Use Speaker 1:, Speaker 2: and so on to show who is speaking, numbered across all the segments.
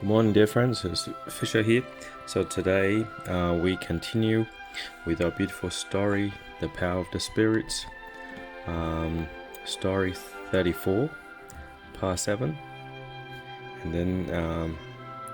Speaker 1: Good morning, dear friends. It's Fisher here. So today we continue with our beautiful story, The Power of the Spirits, story 34, part 7. And then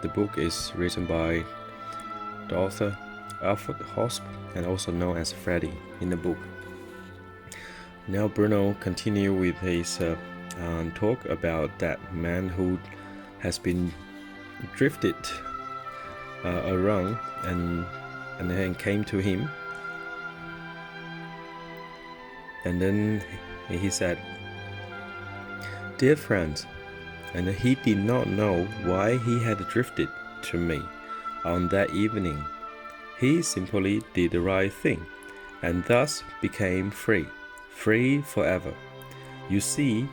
Speaker 1: the book is written by the author Alfred Hosp, and also known as Freddy in the book. Now Bruno continue with his talk about that man who has been drifted around and then came to him, and then he said, "Dear friends," and he did not know why he had drifted to me on that evening. He simply did the right thing and thus became free forever. You see,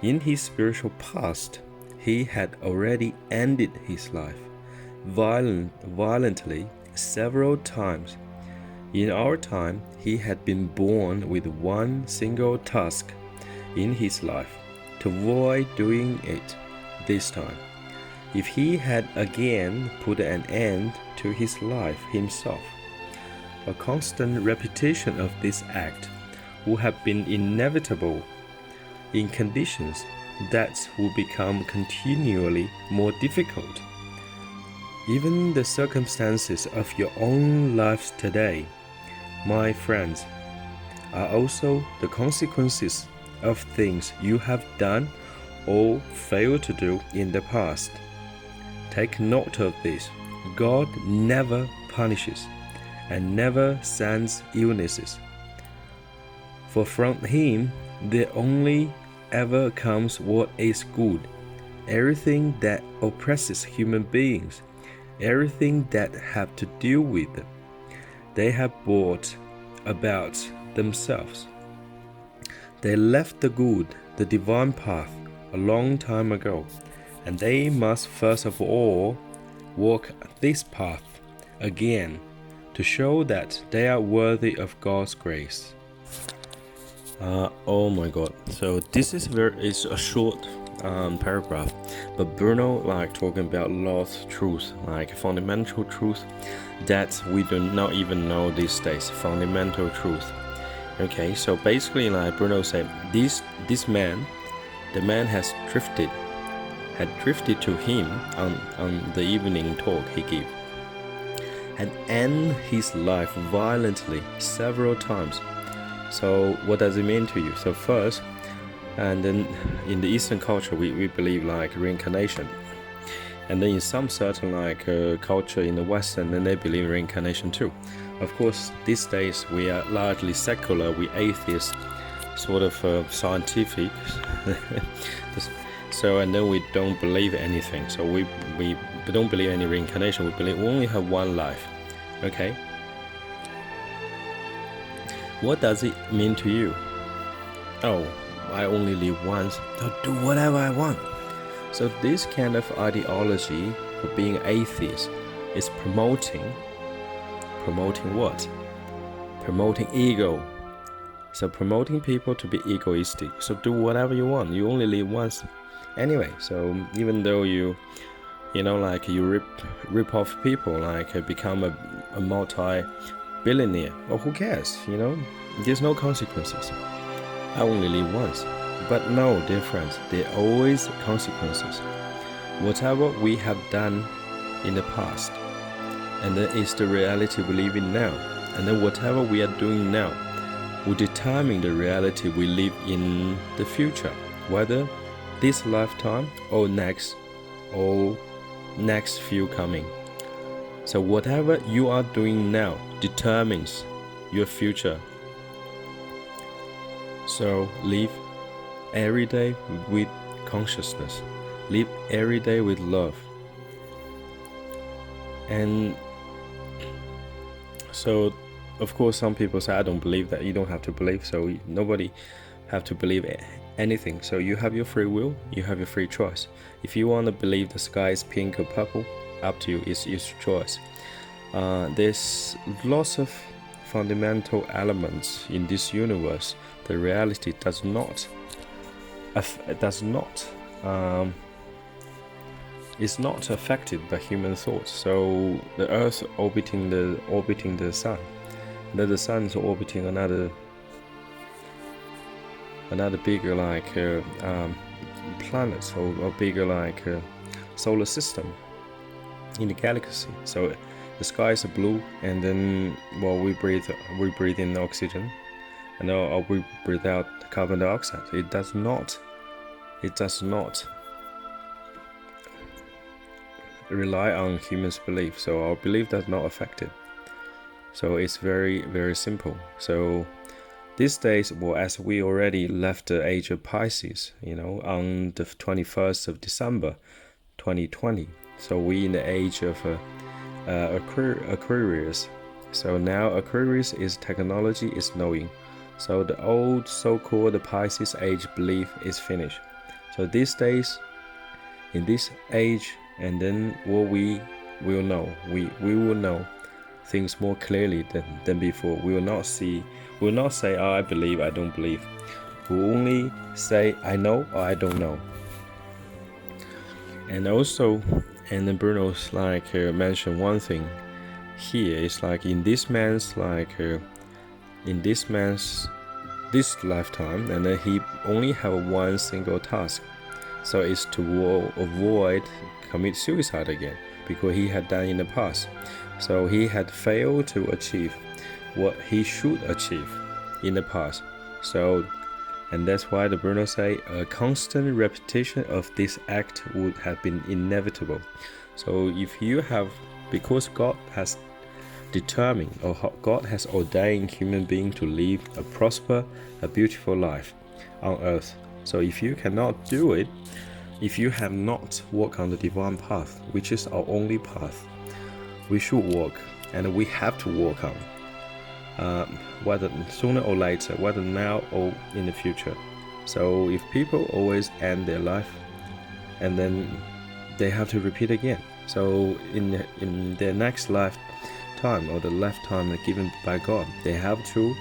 Speaker 1: in his spiritual past, he had already ended his life violently several times. In our time, he had been born with one single task in his life, to avoid doing it this time. If he had again put an end to his life himself, a constant repetition of this act would have been inevitable in conditions that will become continually more difficult. Even the circumstances of your own lives today, my friends, are also the consequences of things you have done or failed to do in the past. Take note of this. God never punishes and never sends illnesses, for from Him there only ever comes what is good. Everything that oppresses human beings, everything that have to deal with them, they have brought about themselves. They left the good, the divine path, a long time ago, and they must first of all walk this path again to show that they are worthy of God's grace. Oh my God! So this is a short paragraph, but Bruno talking about lost truth, fundamental truth that we do not even know these days. Fundamental truth. Okay, so basically, Bruno said, this man, the man had drifted to him on the evening talk he gave, had ended his life violently several times. So what does it mean to you? So first, and then in the Eastern culture, we believe reincarnation. And then in some certain culture in the Western, then they believe reincarnation too. Of course, these days we are largely secular, we atheists, sort of scientific. So, and then we don't believe anything. So we don't believe any reincarnation. We believe we only have one life. Okay? What does it mean to you? Oh, I only live once. I'll do whatever I want. So this kind of ideology for being atheist is promoting what? Promoting ego. So promoting people to be egoistic. So do whatever you want. You only live once. Anyway, so even though you rip off people, become a multi-billionaire, well, who cares? There's no consequences. I only live once. But no, dear friends, there are always consequences. Whatever we have done in the past, and that is the reality we live in now. And then whatever we are doing now will determine the reality we live in the future, whether this lifetime or next few coming. So whatever you are doing now determines your future. So live every day with consciousness. Live every day with love. And so, of course, some people say, I don't believe that. You don't have to believe. So nobody have to believe anything. So you have your free will. You have your free choice. If you want to believe the sky is pink or purple, up to you. It's your choice. There's lots of fundamental elements in this universe. The reality does not is not affected by human thoughts. So the Earth orbiting the Sun, then the Sun is orbiting another bigger planet, or bigger solar system in the galaxy. So the sky is blue, and then we breathe in oxygen, and we breathe out carbon dioxide. It does not rely on humans' belief. So our belief does not affect it. So it's very, very simple. So these days, as we already left the age of Pisces, on the 21st of December 2020. So we in the age of Aquarius. So now Aquarius is technology, is knowing. So the old so-called Pisces age belief is finished. So these days, in this age, and then what we will know, we will know things more clearly than before. We will not say, oh, I believe, I don't believe. We will only say, I know or I don't know. And also, and then Bruno's mentioned one thing here. It's in this man's this lifetime, and then he only have one single task. So it's to avoid commit suicide again, because he had done in the past. So he had failed to achieve what he should achieve in the past. So, and that's why the Bruno say a constant repetition of this act would have been inevitable. So if you have, because God has determined, or God has ordained human being to live a prosper, a beautiful life on earth. So if you cannot do it, if you have not walked on the divine path, which is our only path, we should walk, and we have to walk on, whether sooner or later, whether now or in the future. So if people always end their life, and then they have to repeat again. So in their next lifetime, or the lifetime given by God, they have to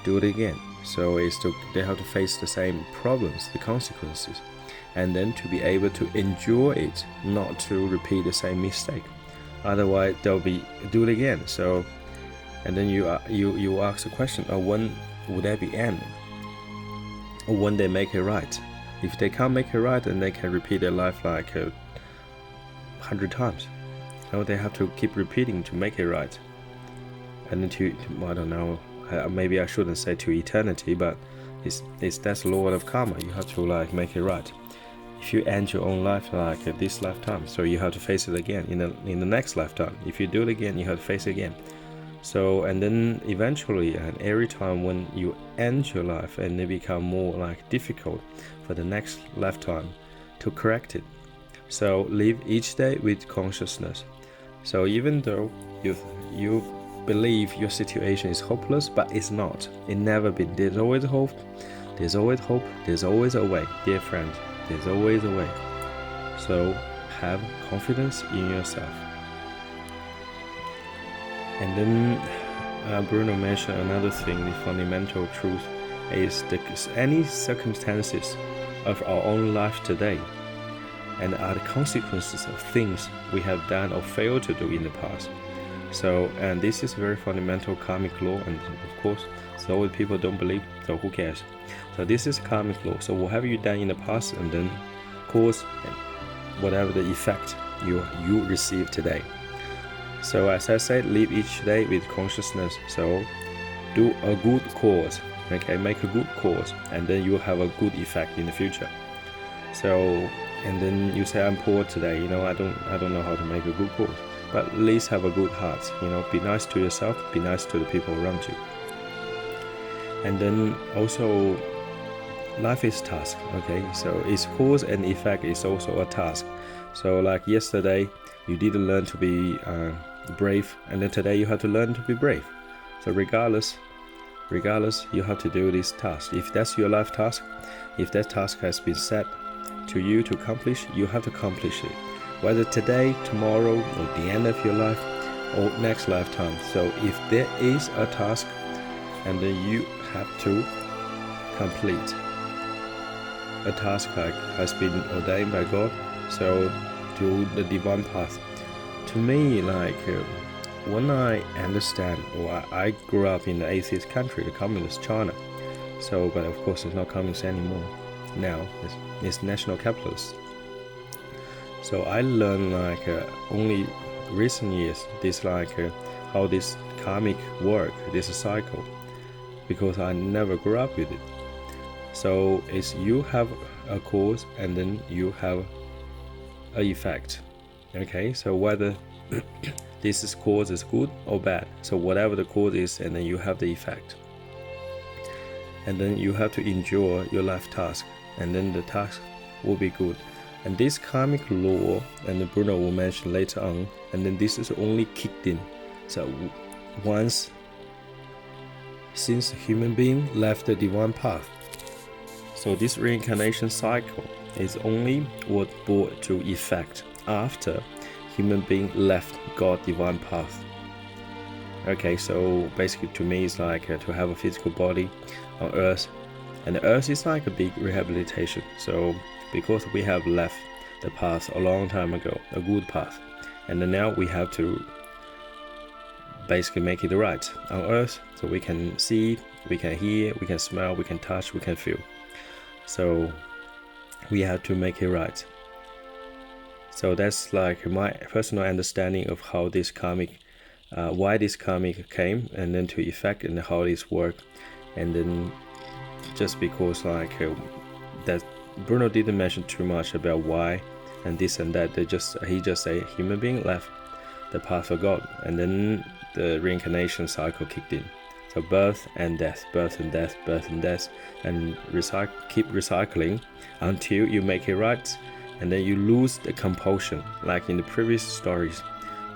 Speaker 1: do it again. So they have to face the same problems, the consequences, and then to be able to endure it, not to repeat the same mistake. Otherwise, they'll do it again. So, and then you ask the question, when would that be end? Or when they make it right? If they can't make it right, then they can repeat their life 100 times. So they have to keep repeating to make it right. And then to I don't know, maybe I shouldn't say to eternity, but that's the law of karma. You have to make it right. If you end your own life this lifetime, so you have to face it again in the next lifetime. If you do it again, you have to face it again. So, and then eventually, and every time when you end your life, and it become more difficult for the next lifetime to correct it. So live each day with consciousness. So even though you believe your situation is hopeless, but it's not. It never been. There's always hope. There's always hope. There's always a way, dear friend. There's always a way. So have confidence in yourself. And then Bruno mentioned another thing. The fundamental truth is any circumstances of our own life today, and are the consequences of things we have done or failed to do in the past. So, and this is very fundamental karmic law, and of course, so people don't believe, so who cares? So this is karmic law. So what have you done in the past, and then cause whatever the effect you receive today. So as I said, live each day with consciousness. So do a good cause, okay? Make a good cause, and then you have a good effect in the future. So, and then you say, I'm poor today, I don't know how to make a good cause. But at least have a good heart, be nice to yourself, be nice to the people around you. And then also, life is task, okay? So its cause and effect is also a task. So yesterday, you didn't learn to be brave, and then today you have to learn to be brave. So regardless, you have to do this task. If that's your life task, if that task has been set to you to accomplish, you have to accomplish it. Whether today, tomorrow, or the end of your life, or next lifetime. So if there is a task, and then you have to complete a task has been ordained by God, so to the divine path. To me, when I understand, or I grew up in the atheist country, the communist China. So, but of course it's not communist anymore. Now it's national capitalist. So I learned only recent years this how this karmic work, this cycle, because I never grew up with it. So it's you have a cause and then you have an effect. Okay, so whether this cause is good or bad. So whatever the cause is, and then you have the effect. And then you have to endure your life task, and then the task will be good. And this karmic law, and Bruno will mention later on, and then this is only kicked in. So since a human being left the divine path, so this reincarnation cycle is only what brought to effect after human being left God's divine path. Okay, so basically to me it's to have a physical body on earth, and the earth is like a big rehabilitation. So because we have left the path a long time ago, a good path, and then now we have to basically make it right on earth, so we can see, we can hear, we can smell, we can touch, we can feel. So we have to make it right. So that's my personal understanding of how this karmic, why this karmic came, and then to effect, and how this work. And then just because that Bruno didn't mention too much about why and this and that. He just say human being left the path of God, and then the reincarnation cycle kicked in. So birth and death, birth and death, birth and death, and keep recycling until you make it right, and then you lose the compulsion. Like in the previous stories,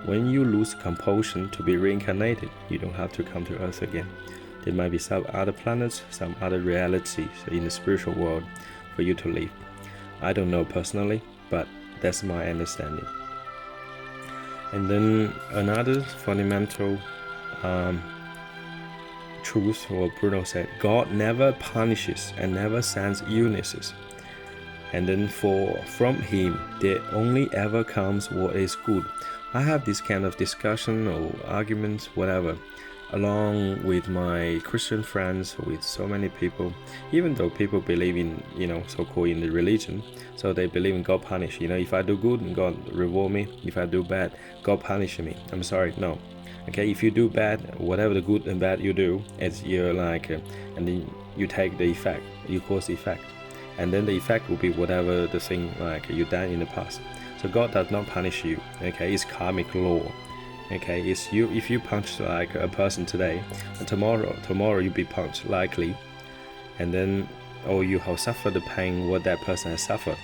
Speaker 1: when you lose compulsion to be reincarnated, you don't have to come to Earth again. There might be some other planets, some other realities in the spiritual world for you to live. I don't know personally, but that's my understanding. And then another fundamental truth, what Bruno said, God never punishes and never sends illnesses. And then from him, there only ever comes what is good. I have this kind of discussion or arguments, whatever, along with my Christian friends, with so many people, even though people believe in, so-called in the religion, so they believe in God punish. If I do good, God reward me. If I do bad, God punish me. I'm sorry, no. Okay, if you do bad, whatever the good and bad you do, it's and then you take the effect, you cause the effect. And then the effect will be whatever the thing you done in the past. So God does not punish you. Okay, it's karmic law. Okay, it's you. If you punch a person today, and tomorrow you be punched likely, and then you have suffered the pain what that person has suffered,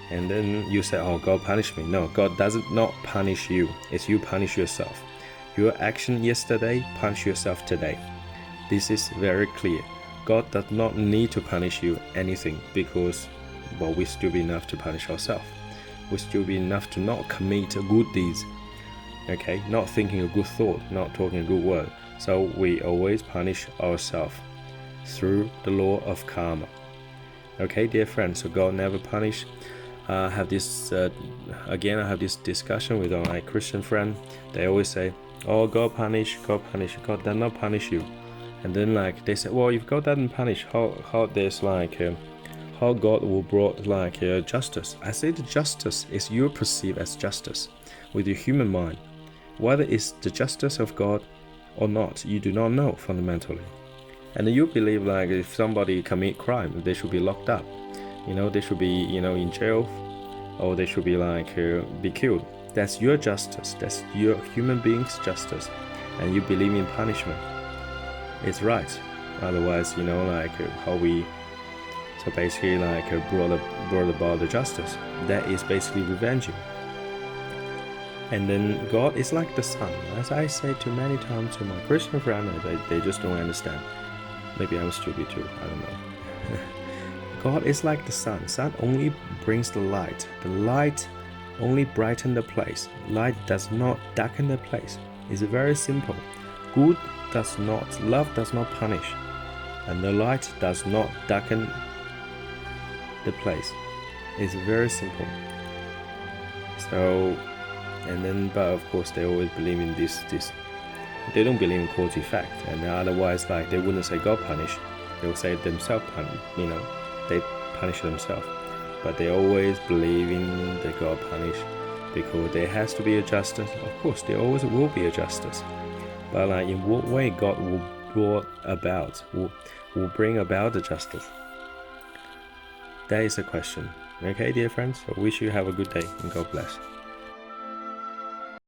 Speaker 1: and then you say, "Oh, God punished me." No, God doesn't not punish you. It's you punish yourself. Your action yesterday punish yourself today. This is very clear. God does not need to punish you anything, because we still be enough to punish ourselves. We still be enough to not commit good deeds. Okay, not thinking a good thought, not talking a good word. So we always punish ourselves through the law of karma. Okay, dear friends, so God never punish. I have this discussion with my Christian friend. They always say, "Oh, God punish. God does not punish you." And then they say, "Well, if God doesn't punish, how there's how God will brought justice?" I say the justice is you perceive as justice with your human mind. Whether it's the justice of God or not, you do not know fundamentally. And you believe if somebody commit crime, they should be locked up. They should be in jail, or they should be killed. That's your justice. That's your human being's justice, and you believe in punishment. It's right. Otherwise, how we so basically brought about the justice. That is basically revenging. And then God is like the sun. As I say too many times to my Christian friends, they just don't understand. Maybe I'm stupid too, I don't know. God is like the sun. Sun only brings the light. The light only brightens the place. Light does not darken the place. It's very simple. Love does not punish. And the light does not darken the place. It's very simple. So, but of course they always believe in this. They don't believe in cause effect, and otherwise, like, they wouldn't say God punish. They will say themselves they punish themselves. But they always believe in the God punish, because there has to be a justice. Of course, there always will be a justice. But in what way God will bring about the justice? That is the question. Okay, dear friends, I wish you have a good day and God bless.